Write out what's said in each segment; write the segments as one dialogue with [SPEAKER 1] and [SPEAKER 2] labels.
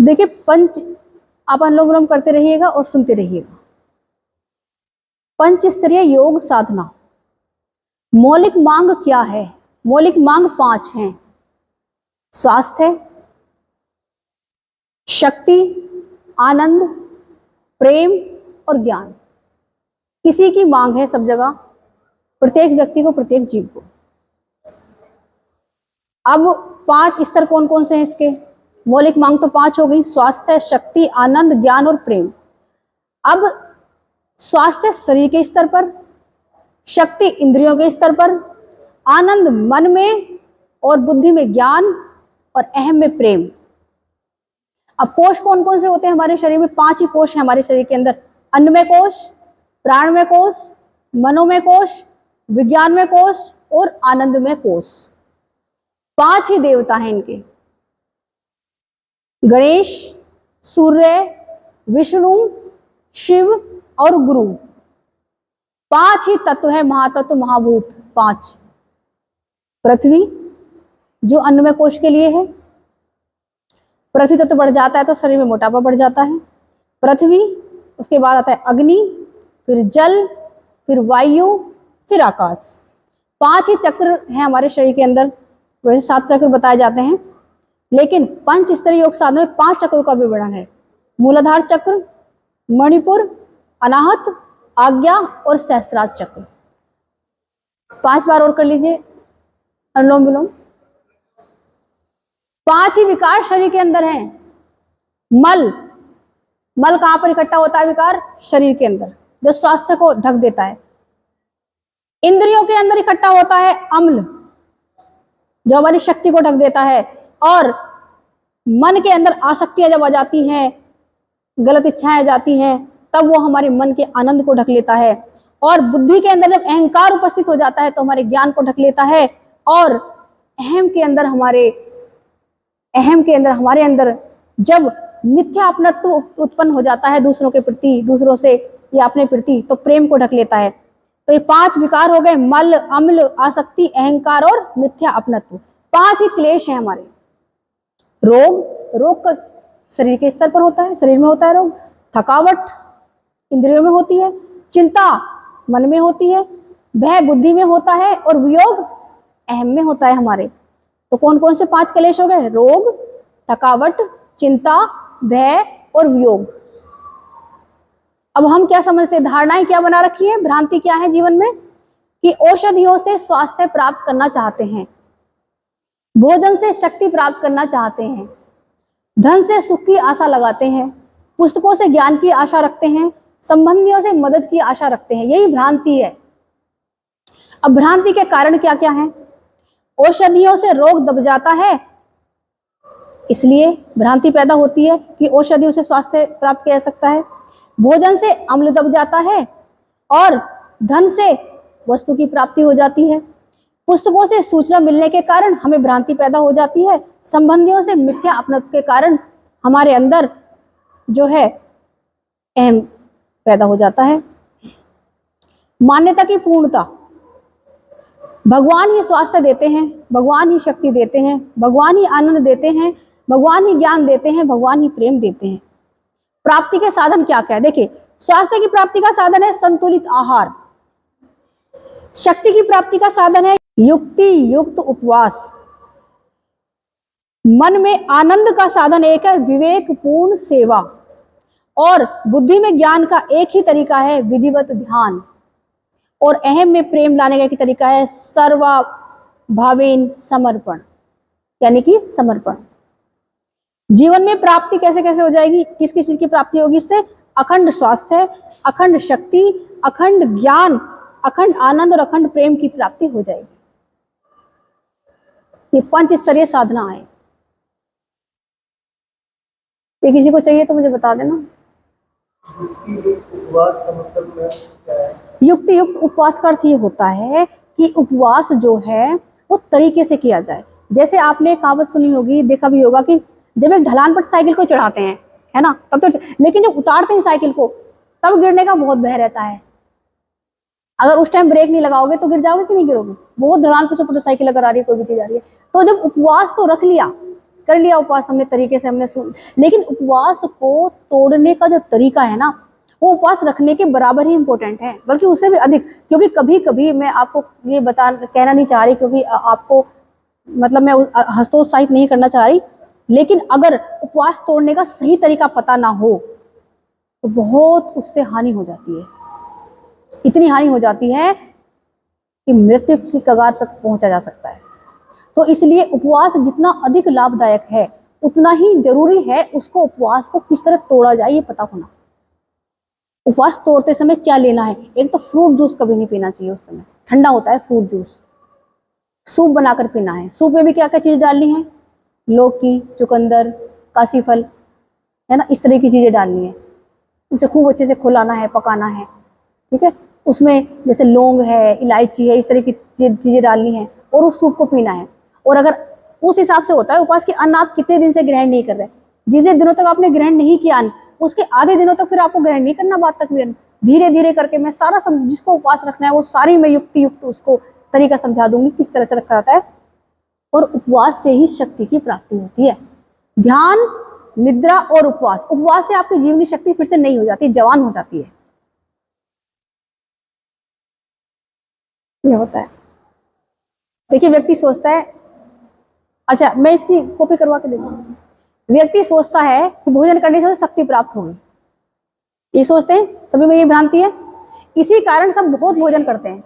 [SPEAKER 1] देखिए, पंच आप अनुलोम विलोम करते रहिएगा और सुनते रहिएगा। पंच स्तरीय योग साधना। मौलिक मांग क्या है? मौलिक मांग 5 हैं। स्वास्थ्य, शक्ति, आनंद, प्रेम और ज्ञान। किसी की मांग है सब जगह, प्रत्येक व्यक्ति को, प्रत्येक जीव को। अब 5 स्तर कौन कौन से हैं इसके? मौलिक मांग तो 5 हो गई, स्वास्थ्य, शक्ति, आनंद, ज्ञान और प्रेम। अब स्वास्थ्य शरीर के स्तर पर, शक्ति इंद्रियों के स्तर पर, आनंद मन में और बुद्धि में ज्ञान और अहम में प्रेम। अब कोष कौन कौन से होते हैं हमारे शरीर में? 5 ही कोष हैं हमारे शरीर के अंदर। अन्नमय कोष, प्राणमय कोष, मनोमय कोष, विज्ञानमय कोष और आनंदमय कोष। 5 ही देवता हैं इनके। गणेश, सूर्य, विष्णु, शिव और गुरु। 5 ही तत्व है, महातत्व, महाभूत 5। पृथ्वी जो अन्नमय कोष के लिए है। पृथ्वी तत्व बढ़ जाता है तो शरीर में मोटापा बढ़ जाता है। पृथ्वी, उसके बाद आता है अग्नि, फिर जल, फिर वायु, फिर आकाश। 5 ही चक्र हैं हमारे शरीर के अंदर। वैसे 7 चक्र बताए जाते हैं, लेकिन पंच स्तरीय योग साधना में 5 चक्रों का विवरण है। मूलाधार चक्र, मणिपुर, अनाहत, आज्ञा और सहस्रार चक्र। 5 बार और कर लीजिए अनुलोम विलोम। 5 ही विकार शरीर के अंदर हैं। मल कहां पर इकट्ठा होता है? विकार शरीर के अंदर, जो स्वास्थ्य को ढक देता है। इंद्रियों के अंदर इकट्ठा होता है अम्ल, जो हमारी शक्ति को ढक देता है। और मन के अंदर आसक्तियां जब आ जाती हैं, गलत इच्छाएं आ जाती हैं, तब वो हमारे मन के आनंद को ढक लेता है। और बुद्धि के अंदर जब अहंकार उपस्थित हो जाता है तो हमारे ज्ञान को ढक लेता है। और अहम के अंदर हमारे अंदर जब मिथ्या अपनत्व उत्पन्न हो जाता है दूसरों के प्रति, दूसरों से या अपने प्रति, तो प्रेम को ढक लेता है। तो ये 5 विकार हो गए, मल, अम्ल, आसक्ति, अहंकार और मिथ्या अपनत्व। 5 ही क्लेश हैं हमारे। रोग का शरीर के स्तर पर होता है, शरीर में होता है रोग। थकावट इंद्रियों में होती है, चिंता मन में होती है, भय बुद्धि में होता है और वियोग अहम में होता है हमारे। तो कौन कौन से 5 क्लेश हो गए? रोग, थकावट, चिंता, भय और वियोग। अब हम क्या समझते हैं? धारणाएं क्या बना रखी है, भ्रांति क्या है जीवन में? कि औषधियों से स्वास्थ्य प्राप्त करना चाहते हैं, भोजन से शक्ति प्राप्त करना चाहते हैं, धन से सुख की आशा लगाते हैं, पुस्तकों से ज्ञान की आशा रखते हैं, संबंधियों से मदद की आशा रखते हैं। यही भ्रांति है। अब भ्रांति के कारण क्या क्या है? औषधियों से रोग दब जाता है, इसलिए भ्रांति पैदा होती है कि औषधियों से स्वास्थ्य प्राप्त किया जा सकता है। भोजन से अम्ल दब जाता है और धन से वस्तु की प्राप्ति हो जाती है। पुस्तकों से सूचना मिलने के कारण हमें भ्रांति पैदा हो जाती है। संबंधियों से मिथ्या अपनत्व के कारण हमारे अंदर जो है अहम पैदा हो जाता है। मान्यता की पूर्णता। भगवान ही स्वास्थ्य देते हैं, भगवान ही शक्ति देते हैं, भगवान ही आनंद देते हैं, भगवान ही ज्ञान देते हैं, भगवान ही प्रेम देते हैं। प्राप्ति के साधन क्या क्या है? देखिए, स्वास्थ्य की प्राप्ति का साधन है संतुलित आहार। शक्ति की प्राप्ति का साधन है युक्ति युक्त उपवास। मन में आनंद का साधन एक है विवेकपूर्ण सेवा। और बुद्धि में ज्ञान का एक ही तरीका है विधिवत ध्यान। और अहम में प्रेम लाने का एक तरीका है सर्वभावेन समर्पण, यानी कि समर्पण। जीवन में प्राप्ति कैसे कैसे हो जाएगी? किस किस चीज की प्राप्ति होगी इससे? अखंड स्वास्थ्य, अखंड शक्ति, अखंड ज्ञान, अखंड आनंद और अखंड प्रेम की प्राप्ति हो जाएगी। ये 5 स्तरीय साधना है। ये किसी को चाहिए तो मुझे बता देना।
[SPEAKER 2] उपवास का मतलब क्या है?
[SPEAKER 1] युक्ति युक्त उपवास का अर्थ ये होता है कि उपवास जो है वो तरीके से किया जाए। जैसे आपने कहावत सुनी होगी, देखा भी होगा कि जब एक ढलान पर साइकिल को चढ़ाते हैं, है ना, तब तो, लेकिन जब उतारते हैं साइकिल को तब गिरने का बहुत भय रहता है। अगर उस टाइम ब्रेक नहीं लगाओगे तो गिर जाओगे कि नहीं गिरोगे? बहुत ढलान पर मोटरसाइकिल अगर आ रही है, कोई भी चीज आ रही है। तो जब उपवास तो रख लिया, कर लिया उपवास हमने तरीके से, हमने सुन, लेकिन उपवास को तोड़ने का जो तरीका है ना, वो उपवास रखने के बराबर ही इम्पोर्टेंट है, बल्कि उससे भी अधिक। क्योंकि कभी कभी मैं आपको ये कहना नहीं चाह रही, क्योंकि आपको मतलब मैं हतोत्साहित नहीं करना चाह रही, लेकिन अगर उपवास तोड़ने का सही तरीका पता ना हो तो बहुत उससे हानि हो जाती है। इतनी हानि हो जाती है कि मृत्यु की कगार तक पहुंचा जा सकता है। तो इसलिए उपवास जितना अधिक लाभदायक है, उतना ही जरूरी है उसको, उपवास को किस तरह तोड़ा जाए ये पता होना। उपवास तोड़ते समय क्या लेना है? एक तो फ्रूट जूस कभी नहीं पीना चाहिए उस समय, ठंडा होता है फ्रूट जूस। सूप बनाकर पीना है। सूप में भी क्या क्या चीज डालनी है? लौकी, चुकंदर, काशी फल, है ना, इस तरह की चीजें डालनी है। उसे खूब अच्छे से खौलाना है, पकाना है, ठीक है। उसमें जैसे लौंग है, इलायची है, इस तरह की चीजें डालनी है और उस सूप को पीना है। और अगर उस हिसाब से होता है उपवास कि अन्न आप कितने दिन से ग्रहण नहीं कर रहे, जितने दिनों तक आपने ग्रहण नहीं किया अन्न, उसके आधे दिनों तक फिर आपको ग्रहण नहीं करना, बाद तक भी अन्न। धीरे धीरे करके मैं सारा जिसको उपवास रखना है वो सारी मैं युक्त उसको तरीका समझा दूंगी किस तरह से रखा जाता है। और उपवास से ही शक्ति की प्राप्ति होती है। ध्यान, निद्रा और उपवास, उपवास से आपकी जीवनी शक्ति फिर से नई हो जाती है, जवान हो जाती है। ये होता है। देखिए व्यक्ति सोचता है, अच्छा मैं इसकी कॉपी करवा के दे दूंगी। व्यक्ति सोचता है कि भोजन करने से उसे शक्ति प्राप्त होगी, ये सोचते हैं, सभी में ये भ्रांति है। इसी कारण सब बहुत भोजन करते हैं।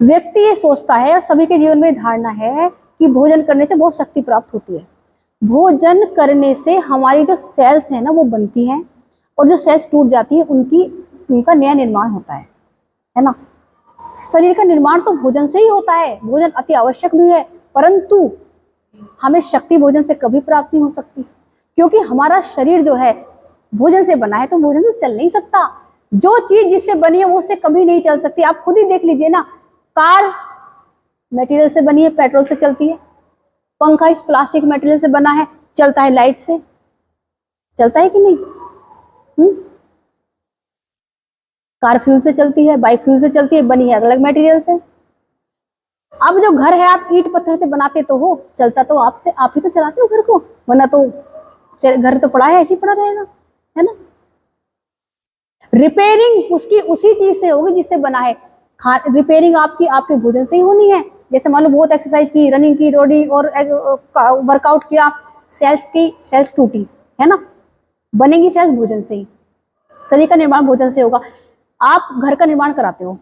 [SPEAKER 1] व्यक्ति ये सोचता है और सभी के जीवन में धारणा है कि भोजन करने से बहुत शक्ति प्राप्त होती है। भोजन करने से हमारी जो सेल्स है ना वो बनती हैं, और जो सेल्स टूट जाती है उनका नया निर्माण होता है ना। शरीर का निर्माण तो भोजन से ही होता है, भोजन अति आवश्यक भी है, परंतु हमें शक्ति भोजन से कभी प्राप्त नहीं हो सकती, क्योंकि हमारा शरीर जो है भोजन से बना है, तो भोजन से चल नहीं सकता। जो चीज जिससे बनी है वो उससे कभी नहीं चल सकती। आप खुद ही देख लीजिए ना, कार मटेरियल से बनी है, पेट्रोल से चलती है। पंखा इस प्लास्टिक मटेरियल से बना है, चलता है लाइट से, चलता है कि नहीं? कार फ्यूल से चलती है, बाइक फ्यूल से चलती है, बनी है अलग अलग मटेरियल से। अब जो घर है आप ईंट पत्थर से बनाते तो हो, चलता तो आपसे, आप ही तो चलाते हो घर को, वरना तो घर तो पड़ा है, ऐसे ही पड़ा रहेगा, है ना। रिपेयरिंग उसकी उसी चीज से होगी जिससे बना है। रिपेयरिंग आपके भोजन से ही होनी है। जैसे मान लो बहुत एक्सरसाइज की, रनिंग की, दौड़ी और वर्कआउट किया, सेल्स टूटी, है ना, बनेगी सेल्स भोजन से ही। शरीर का निर्माण भोजन से होगा। आप घर का निर्माण कराते हो,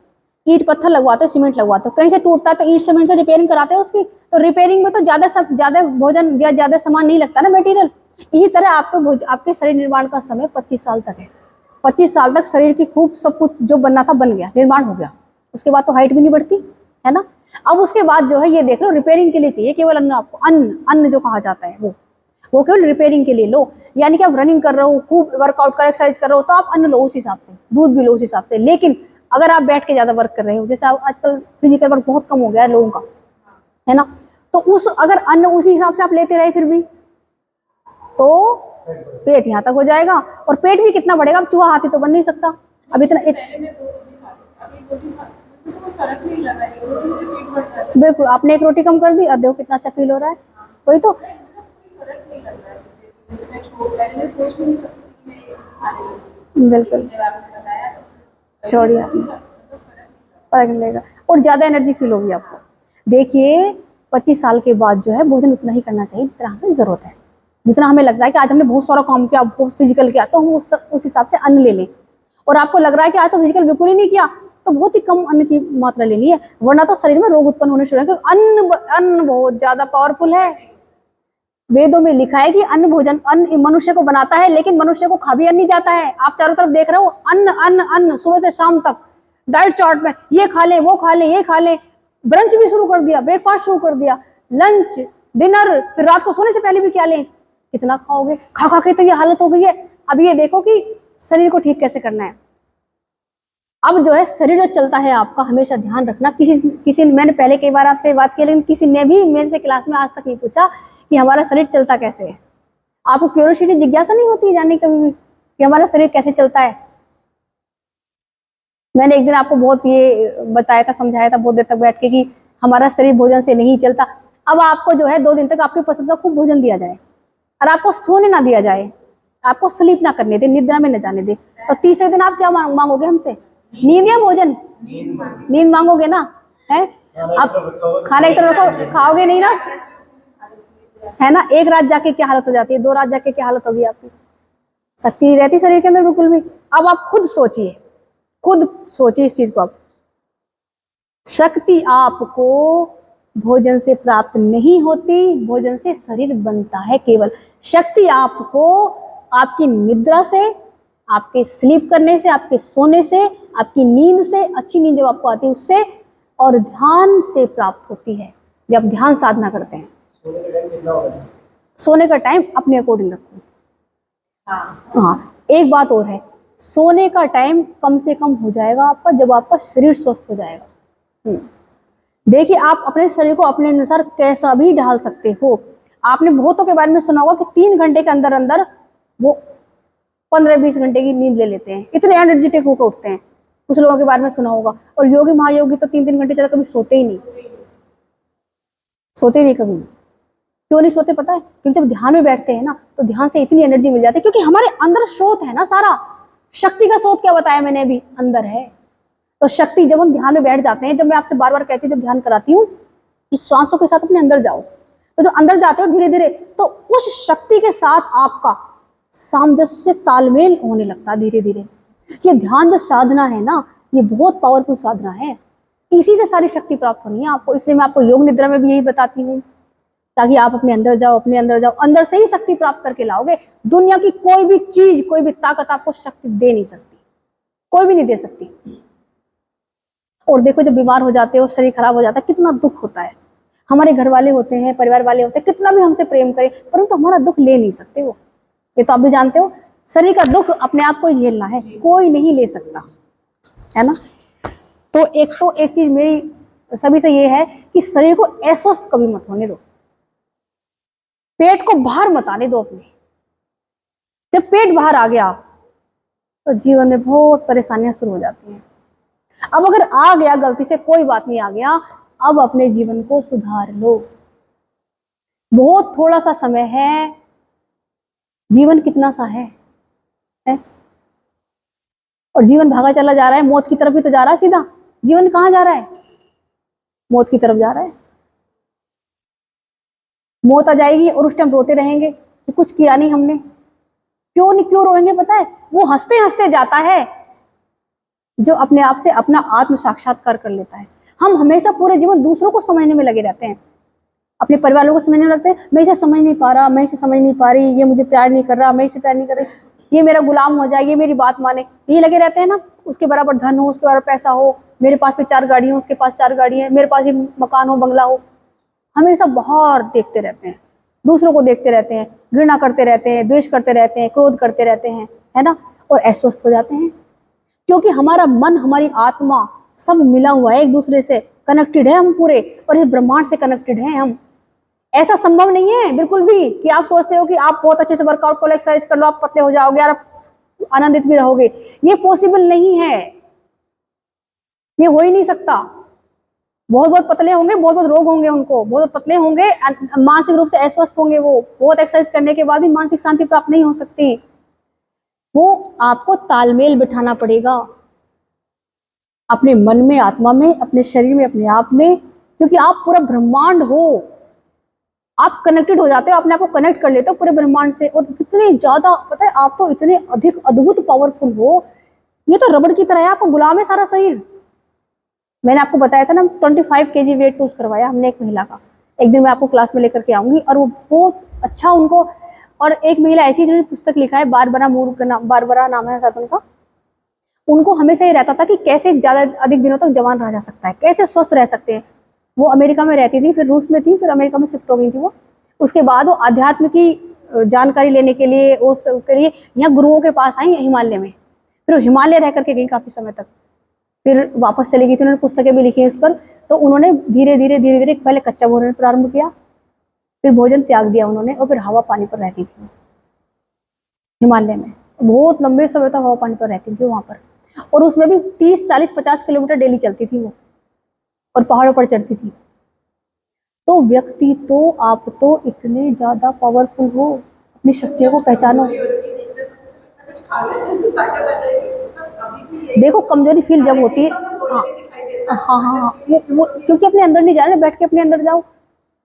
[SPEAKER 1] ईंट पत्थर लगवाते हो, सीमेंट लगवाते हो, कहीं से टूटता है तो ईंट सीमेंट से रिपेयरिंग कराते हो उसकी। तो रिपेयरिंग में तो ज्यादा भोजन या ज्यादा सामान नहीं लगता ना, मटेरियल। इसी तरह आपके शरीर निर्माण का समय 25 साल तक है। 25 साल तक शरीर की खूब सब कुछ जो बनना था बन गया, निर्माण हो गया। उसके बाद तो हाइट भी नहीं बढ़ती, है ना। अब उसके बाद जो है ये देख लो, रिपेयरिंग के लिए चाहिए केवल अन्न आपको, अन्न जो कहा जाता है वो केवल रिपेयरिंग के लिए लो। यानी कि आप रनिंग कर रहे हो, खूब वर्कआउट कर, एक्सरसाइज कर रहे हो, तो आप अन्न लो उस हिसाब से, दूध भी लो उस हिसाब से। लेकिन अगर आप बैठ के ज्यादा वर्क कर रहे हो, जैसे आजकल फिजिकल वर्क बहुत कम हो गया है लोगों का, है ना, तो अगर अन्न उसी हिसाब से आप लेते रहे फिर भी, तो पेट यहाँ तक हो जाएगा। और पेट भी कितना बढ़ेगा, अब चूहा हाथी तो बन नहीं सकता। अब इतना बिल्कुल, आपने एक रोटी कम कर दी, अब देखो कितना अच्छा फील हो रहा है। वही तो, बिल्कुल, छोड़िए, फर्क मिलेगा और ज्यादा एनर्जी फील होगी आपको। देखिए 25 साल के बाद जो है भोजन उतना ही करना चाहिए जितना हमें जरूरत है। जितना हमें लगता है कि आज हमने बहुत सारा काम किया, बहुत फिजिकल किया, तो हम उस हिसाब से अन्न ले लें। और आपको लग रहा है कि आज तो फिजिकल बिल्कुल ही नहीं किया, तो बहुत ही कम अन्न की मात्रा लेनी है, वरना तो शरीर में रोग उत्पन्न होने शुरू है। क्योंकि अन्न बहुत ज्यादा पावरफुल है। वेदों में लिखा है कि अन्न मनुष्य को बनाता है, लेकिन मनुष्य को खा भी नहीं जाता है। आप चारों तरफ देख रहे हो, अन्न अन्न अन्न, सुबह से शाम तक डाइट चार्ट में ये खा ले, वो खा ले, ये खा ले, ब्रंच भी शुरू कर दिया, ब्रेकफास्ट शुरू कर दिया, लंच, डिनर, फिर रात को सोने से पहले भी क्या लें। कितना खाओगे? खा खा के तो ये हालत हो गई है। अब ये देखो कि शरीर को ठीक कैसे करना है। अब जो है शरीर जो चलता है आपका, हमेशा ध्यान रखना। किसी मैंने पहले कई बार आपसे बात की, लेकिन किसी ने भी मेरे से क्लास में आज तक नहीं पूछा कि हमारा शरीर चलता कैसे है। आपको क्यूरियोसिटी, जिज्ञासा नहीं होती जानने कभी भी कि हमारा शरीर कैसे चलता है? मैंने एक दिन आपको बहुत ये बताया था, समझाया था बहुत देर तक बैठ के कि हमारा शरीर भोजन से नहीं चलता। अब आपको जो है 2 दिन तक आपकी पसंद का खूब भोजन दिया जाए, और आपको सोने ना दिया जाए, आपको स्लीप ना करने दे, निद्रा में न जाने दे, और तीसरे दिन आप क्या मांगोगे हमसे? नींद या भोजन? नींद मांगोगे ना, है? आप खाना की तरफ रखो, खाओगे नहीं ना, है ना? एक रात जाके क्या हालत हो जाती है, 2 रात जाके क्या हालत होगी आपकी, शक्ति नहीं रहती शरीर के अंदर बिल्कुल भी। अब आप खुद सोचिए, खुद सोचिए इस चीज को। आप शक्ति आपको भोजन से प्राप्त नहीं होती, भोजन से शरीर बनता है केवल। शक्ति आपको आपकी निद्रा से, आपके स्लीप करने से, आपके सोने से, आपकी नींद से, अच्छी नींद जब आपको आती है उससे, और ध्यान से प्राप्त होती है, जब ध्यान साधना करते हैं।
[SPEAKER 2] सोने का टाइम कितना होना चाहिए?
[SPEAKER 1] सोने का टाइम अपने अकॉर्डिंग रखो। हाँ, एक बात और है, सोने का टाइम कम से कम हो जाएगा आपका जब आपका शरीर स्वस्थ हो जाएगा। देखिए, आप अपने शरीर को अपने अनुसार कैसा भी ढाल सकते हो। आपने बहुतों के बारे में सुना होगा कि 3 घंटे के अंदर अंदर वो 15-20 घंटे की नींद ले लेते हैं, इतने एनर्जेटिक होकर उठते हैं। कुछ लोगों के बारे में सुना होगा। और योगी महायोगी तो 3-3 घंटे ज्यादा कभी सोते ही नहीं, सोते ही नहीं कभी। क्यों नहीं सोते पता है? क्योंकि जब ध्यान में बैठते हैं ना, तो ध्यान से इतनी एनर्जी मिल जाती है, क्योंकि हमारे अंदर स्रोत है ना सारा। शक्ति का स्रोत क्या बताया मैंने अभी? अंदर है। तो शक्ति, जब हम ध्यान में बैठ जाते हैं, जब मैं आपसे बार बार कहती हूँ, जब ध्यान कराती हूँ, इस सांसों के साथ अपने अंदर जाओ, तो जो अंदर जाते हो धीरे धीरे, तो उस शक्ति के साथ आपका सामंजस्य, तालमेल होने लगता है धीरे धीरे। ये ध्यान जो साधना है ना, ये बहुत पावरफुल साधना है। इसी से सारी शक्ति प्राप्त होनी है आपको। इसलिए मैं आपको योग निद्रा में भी यही बताती हूँ, ताकि आप अपने अंदर जाओ, अपने अंदर जाओ, अंदर से ही शक्ति प्राप्त करके लाओगे। दुनिया की कोई भी चीज, कोई भी ताकत आपको शक्ति दे नहीं सकती, कोई भी नहीं दे सकती। और देखो, जब बीमार हो जाते हो, शरीर खराब हो जाता है, कितना दुख होता है। हमारे घर वाले होते हैं, परिवार वाले होते हैं, कितना भी हमसे प्रेम करें, परंतु हमारा दुख ले नहीं सकते वो। ये तो आप भी जानते हो, शरीर का दुख अपने आप को ही झेलना है, कोई नहीं ले सकता, है ना? तो एक चीज मेरी सभी से ये है कि शरीर को अस्वस्थ कभी मत होने दो, पेट को बाहर मत आने दो अपने। जब पेट बाहर आ गया तो जीवन में बहुत परेशानियां शुरू हो जाती हैं। अब अगर आ गया, गलती से कोई बात नहीं, आ गया, अब अपने जीवन को सुधार लो। बहुत थोड़ा सा समय है, जीवन कितना सा है? और जीवन भागा चला जा रहा है, मौत की तरफ ही तो जा रहा है सीधा। जीवन कहाँ जा रहा है? मौत की तरफ जा रहा है। मौत आ जाएगी और उस टाइम रोते रहेंगे कि कुछ किया नहीं हमने। क्यों रोएंगे पता है? वो हंसते हंसते जाता है जो अपने आप से अपना आत्म साक्षात्कार कर लेता है। हम हमेशा पूरे जीवन दूसरों को समझने में लगे रहते हैं, अपने परिवार वालों को समझने में लगते हैं। मैं इसे समझ नहीं पा रहा, मैं इसे समझ नहीं पा रही, ये मुझे प्यार नहीं कर रहा, मैं इसे प्यार नहीं कर रही, ये मेरा गुलाम हो जाए, ये मेरी बात माने, ये लगे रहते हैं ना। उसके बराबर धन हो, उसके बराबर पैसा हो, मेरे पास में 4 गाड़ी हो, उसके पास 4 गाड़ी है, मेरे पास ही मकान हो, बंगला हो। हमेशा बाहर देखते रहते हैं, दूसरों को देखते रहते हैं, घृणा करते रहते हैं, द्वेष करते रहते हैं, क्रोध करते रहते हैं, है ना? और अस्वस्थ हो जाते हैं, क्योंकि हमारा मन, हमारी आत्मा सब मिला हुआ है, एक दूसरे से कनेक्टेड है हम पूरे, और इस ब्रह्मांड से कनेक्टेड हैं हम। ऐसा संभव नहीं है बिल्कुल भी कि आप सोचते हो कि आप बहुत अच्छे से वर्कआउट को, एक्सरसाइज कर लो, आप पतले हो जाओगे और आप आनंदित भी रहोगे। ये पॉसिबल नहीं है, ये हो ही नहीं सकता। बहुत पतले होंगे, बहुत रोग होंगे उनको, बहुत पतले होंगे, मानसिक रूप से अस्वस्थ होंगे वो। बहुत एक्सरसाइज करने के बाद भी मानसिक शांति प्राप्त नहीं हो सकती। वो आपको तालमेल बिठाना पड़ेगा अपने मन में, आत्मा में, अपने शरीर में, अपने आप में, क्योंकि आप पूरा ब्रह्मांड हो। आप कनेक्टेड हो जाते हो, अपने आप को कनेक्ट कर लेते हो पूरे ब्रह्मांड से। और कितने ज्यादा, पता है, आप तो इतने अधिक अद्भुत पावरफुल हो, ये तो रबड़ की तरह है, आपको गुलाम है सारा शरीर। मैंने आपको बताया था ना, 25 kg वेट लूज करवाया हमने एक महिला का। एक दिन मैं आपको क्लास में लेकर के आऊंगी, और वो बहुत अच्छा उनको। और एक महिला ऐसी जिन्होंने पुस्तक लिखा है, बारबरा मूर का नाम, बारबरा नाम है शायद उनका। उनको हमेशा ये रहता था कि कैसे ज्यादा अधिक दिनों तक जवान रहा जा सकता है, कैसे स्वस्थ रह सकते हैं। वो अमेरिका में रहती थी, फिर रूस में थी, फिर अमेरिका में शिफ्ट हो गई थी वो। उसके बाद वो अध्यात्म की जानकारी लेने के लिए, उसके लिए यहाँ गुरुओं के पास आई हिमालय में। फिर हिमालय रह करके गई काफी समय तक, फिर वापस चली गई थी। उन्होंने पुस्तकें भी लिखी हैं इस पर। तो उन्होंने धीरे धीरे पहले कच्चा भोजन प्रारंभ किया, फिर भोजन त्याग दिया उन्होंने, और फिर हवा पानी पर रहती थी हिमालय में। बहुत लंबे समय तक हवा पानी पर रहती थी वहां पर, और उसमें भी 30, 40, 50 किलोमीटर डेली चलती थी वो, और पहाड़ों पर चढ़ती थी। तो व्यक्ति तो, आप तो इतने ज्यादा पावरफुल हो, अपनी शक्तियों को पहचानो। देखो कमजोरी फील जब होती है, हाँ, वो क्योंकि अपने अंदर नहीं जाना, बैठ के अपने अंदर जाओ,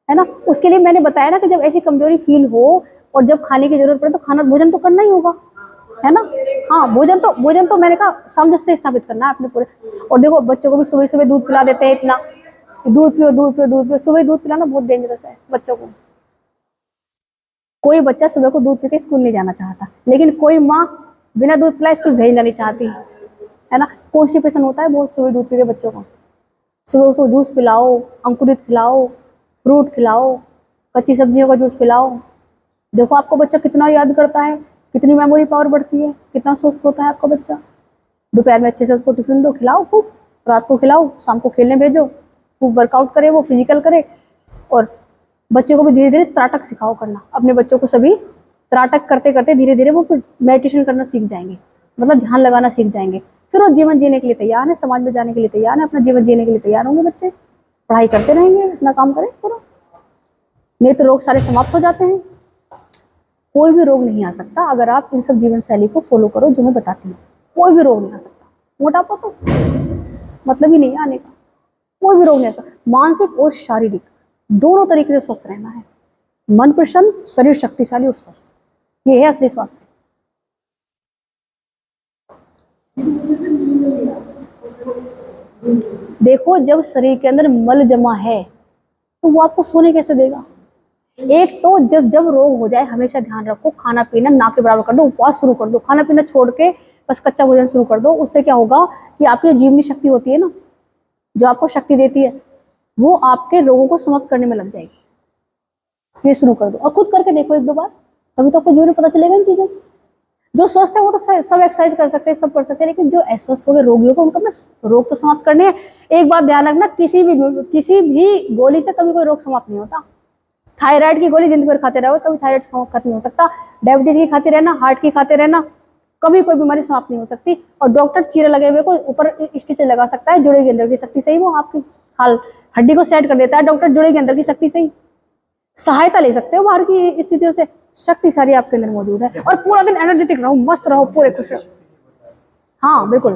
[SPEAKER 1] है ना। उसके लिए मैंने बताया ना कि जब ऐसी कमजोरी फील हो और जब खाने की जरूरत पड़े तो खाना भोजन तो करना ही होगा, है ना। हाँ, भोजन तो मैंने कहा सामंजस्य से स्थापित करना है अपने पूरे। और देखो बच्चों को भी सुबह सुबह दूध पिला देते हैं, इतना दूध पियो दूध पियो दूध पियो। सुबह दूध पिलाना बहुत डेंजरस है बच्चों को। कोई बच्चा सुबह को दूध पी के स्कूल नहीं जाना चाहता, लेकिन कोई माँ बिना दूध पिलाए स्कूल भेजना नहीं चाहती, है ना। कॉन्स्टिपेशन होता है बहुत सुबह दूध पी के बच्चों को। सुबह उसको जूस पिलाओ, अंकुरित खिलाओ, फ्रूट खिलाओ, कच्ची सब्जियों का जूस पिलाओ। देखो आपको बच्चा कितना याद करता है, कितनी मेमोरी पावर बढ़ती है, कितना स्वस्थ होता है आपका बच्चा। दोपहर में अच्छे से उसको टिफिन दो, खिलाओ खूब, रात को खिलाओ, शाम को खेलने भेजो, खूब वर्कआउट करे, वो फिजिकल करे। और बच्चे को भी धीरे धीरे त्राटक सिखाओ करना। अपने बच्चों को सभी त्राटक करते करते धीरे धीरे वो फिर मेडिटेशन करना सीख जाएंगे, मतलब ध्यान लगाना सीख जाएंगे। फिर वो जीवन जीने के लिए तैयार है, समाज में जाने के लिए तैयार है, अपना जीवन जीने के लिए तैयार होंगे बच्चे। पढ़ाई करते रहेंगे, अपना काम करें पूरा, नहीं तो रोग सारे समाप्त हो जाते हैं। कोई भी रोग नहीं आ सकता अगर आप इन सब जीवन शैली को फॉलो करो जो मैं बताती हूँ। कोई भी रोग नहीं आ सकता। मोटापा तो मतलब ही नहीं है आने का। कोई भी रोग नहीं आ सकता। मानसिक और शारीरिक दोनों तरीके से स्वस्थ रहना है। मन प्रसन्न, शरीर शक्तिशाली और स्वस्थ, ये है असली स्वास्थ्य। देखो जब शरीर के अंदर मल जमा है तो वो आपको सोने कैसे देगा। एक तो जब रोग हो जाए हमेशा ध्यान रखो, खाना पीना ना के बराबर कर दो, उपवास शुरू कर दो, खाना पीना छोड़ के बस कच्चा भोजन शुरू कर दो। उससे क्या होगा कि आपकी जीवनी शक्ति होती है ना, जो आपको शक्ति देती है, वो आपके रोगों को समाप्त करने में लग जाएगी। ये शुरू कर दो और खुद करके देखो एक दो बार, तभी तो आपको जीवन में पता चलेगा इन चीजों। जो स्वस्थ है वो तो सब एक्सरसाइज कर सकते हैं, सब कर सकते हैं, लेकिन जो अस्वस्थ हो गए रोगियों को उनका रोग तो समाप्त करने हैं। एक बात ध्यान रखना, किसी भी गोली से कभी कोई रोग समाप्त नहीं होता। थायराइड की गोली जिंदगी भर खाते रहोगे, कभी थायराइड खत्म नहीं हो सकता। डायबिटीज की खाते रहना, हार्ट की खाते रहना, कभी कोई बीमारी समाप्त नहीं हो सकती। और डॉक्टर चीरे लगे हुए को ऊपर स्टिच लगा सकता है, जुड़े के अंदर की शक्ति से ही वो आपकी हड्डी को सेट कर देता है डॉक्टर, जुड़े के अंदर की शक्ति से ही। सहायता ले सकते हो बाहर की स्थितियों से, शक्ति सारी आपके अंदर मौजूद है। और पूरा दिन एनर्जेटिक रहो, मस्त रहो, पूरे खुश रहो। हाँ बिल्कुल,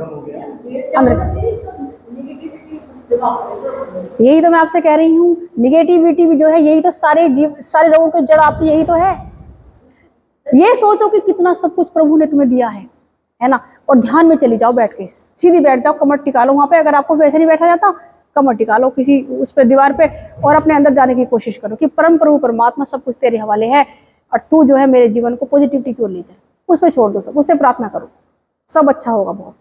[SPEAKER 1] अंदर यही तो मैं आपसे कह रही हूँ। निगेटिविटी भी जो है यही तो सारे रोगों की जड़ आपकी यही तो है। ये सोचो कि कितना सब कुछ प्रभु ने तुम्हें दिया है ना। और ध्यान में चली जाओ, बैठ के सीधी बैठ जाओ, कमर टिका लो वहां पे। अगर आपको वैसे नहीं बैठा जाता, कमर टिका लो किसी उस पे दीवार पे और अपने अंदर जाने की कोशिश करो कि परम प्रभु परमात्मा सब कुछ तेरे हवाले है और तू जो है मेरे जीवन को पॉजिटिविटी की ओर ले चल। उस पर छोड़ दो सब, उससे प्रार्थना करो, सब अच्छा होगा बहुत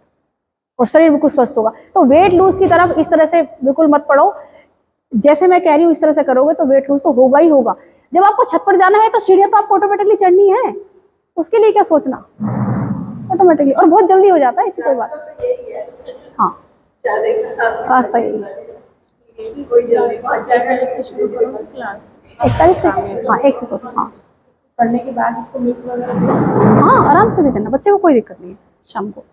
[SPEAKER 1] और शरीर बिल्कुल स्वस्थ होगा। तो वेट लूज की तरफ इस तरह से बिल्कुल मत पड़ो। जैसे मैं कह रही हूँ इस तरह से करोगे तो वेट लूज तो होगा ही होगा। जब आपको छत पर जाना है तो सीढ़ियां तो आपको ऑटोमेटिकली चढ़नी है, उसके लिए क्या सोचना, ऑटोमेटिकली और बहुत जल्दी हो जाता है, ऐसी कोई बात। हाँ रास्ता यही है। 1 तारीख से, हाँ 1 से सोचो। हाँ
[SPEAKER 3] पढ़ने के बाद उसको मिल्क वगैरह,
[SPEAKER 1] हाँ आराम से दे देना, बच्चे को कोई दिक्कत नहीं है। शाम को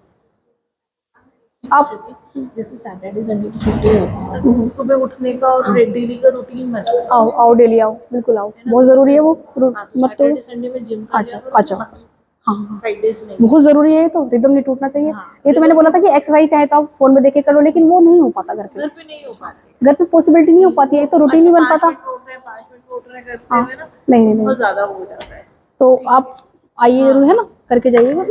[SPEAKER 1] आप
[SPEAKER 3] जैसे सैटरडे संडे की छुट्टी होती है, सुबह उठने का और डेली का रूटीन बना।
[SPEAKER 1] आओ डेली आओ, बिल्कुल आओ, बहुत जरूरी है वो। मत तो
[SPEAKER 3] सैटरडे संडे में जिम
[SPEAKER 1] अच्छा हाँ
[SPEAKER 3] फ्राइडेज में
[SPEAKER 1] बहुत जरूरी है, तो रिदम नहीं टूटना चाहिए। ये तो मैंने बोला था कि एक्सरसाइज चाहे तो आप फोन में देखे करो, लेकिन वो नहीं हो पाता घर पे
[SPEAKER 3] नहीं हो पाती,
[SPEAKER 1] घर पे पॉसिबिलिटी नहीं हो पाती है, तो रूटीन नहीं बन पाता।
[SPEAKER 3] 5 मिनट उठ रहे करते हुए ना
[SPEAKER 1] नहीं
[SPEAKER 3] बहुत ज्यादा हो जाता है।
[SPEAKER 1] तो आप आइए जरूर, है ना, करके जाइएगा।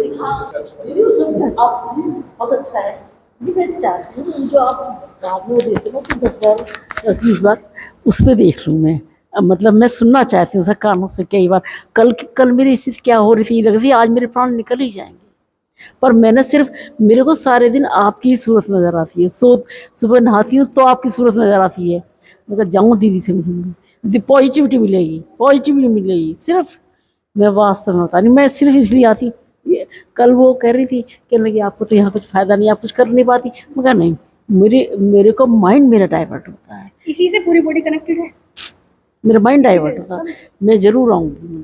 [SPEAKER 3] बहुत अच्छा है। मैं चाहती हूँ जो आप बाद में देते हो 10-20 बार उस पर देख लूँ मैं, मतलब मैं सुनना चाहती हूँ उसका कानों से कई बार। कल मेरी स्थिति क्या हो रही थी, लग रही थी आज मेरे प्राण निकल ही जाएंगे, पर मैंने सिर्फ, मेरे को सारे दिन आपकी सूरत नज़र आती है। सुबह नहाती हूँ तो आपकी सूरत नज़र आती है। मगर जाऊँ दीदी से मिलूँगी, पॉजिटिविटी मिलेगी। सिर्फ मैं वास्तव में बता रही, मैं सिर्फ इसलिए आती। कल वो कह रही थी कि लगी आपको तो यहाँ कुछ फ़ायदा नहीं, आप कुछ कर नहीं पाती। मगर नहीं, मेरे को माइंड मेरा डाइवर्ट होता है,
[SPEAKER 1] इसी से पूरी बॉडी कनेक्टेड है,
[SPEAKER 3] मेरा माइंड डाइवर्ट होता है। मैं ज़रूर आऊँगी।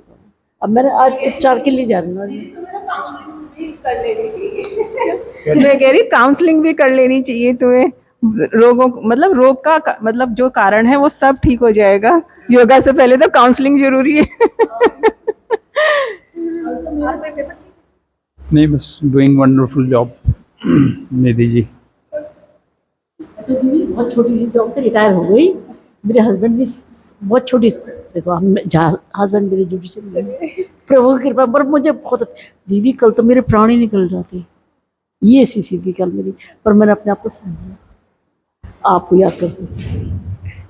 [SPEAKER 3] अब मैंने आज उपचार के लिए जा रही हूँ।
[SPEAKER 4] मैं कह रही काउंसलिंग भी कर लेनी चाहिए तुम्हें। रोगों मतलब रोग का मतलब जो कारण है वो सब ठीक हो जाएगा। योगा से पहले तो काउंसलिंग जरूरी है।
[SPEAKER 2] नहीं, बस doing wonderful job Nidhi ji.
[SPEAKER 3] तो दीदी बहुत छोटी सी जॉब से रिटायर हो गई। मेरे हस्बैंड भी बहुत छोटी देखो हम हस्बैंड मेरी ड्यूटी चल रही, प्रभु की कृपा। पर मुझे बहुत दीदी कल तो मेरे प्राण ही निकल जाते, ये स्थिति थी कल मेरी, पर मैंने अपने आप को संभाला। आपको याद करके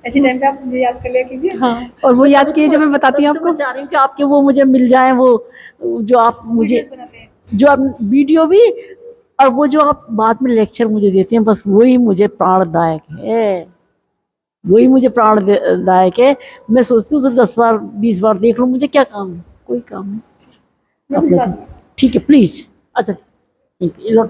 [SPEAKER 5] ऐसे टाइम पे आप मुझे याद कर लिया कीजिए।
[SPEAKER 3] हाँ,
[SPEAKER 1] और वो याद किए जब मैं बताती हूँ
[SPEAKER 3] तो मैं
[SPEAKER 1] आपको।
[SPEAKER 3] चाह रही हूँ कि आपके वो मुझे मिल जाए, वो जो आप मुझे
[SPEAKER 5] वीडियोस बनाते हैं।
[SPEAKER 3] जो आप वीडियो भी, और वो जो आप बाद में लेक्चर मुझे देते हैं, बस वही मुझे प्राणदायक है, वही मुझे प्राणदायक है। मैं सोचती हूँ उसे 10 बार 20 बार देख लूँ, मुझे क्या काम है, कोई काम नहीं। ठीक है प्लीज। अच्छा, थैंक यू।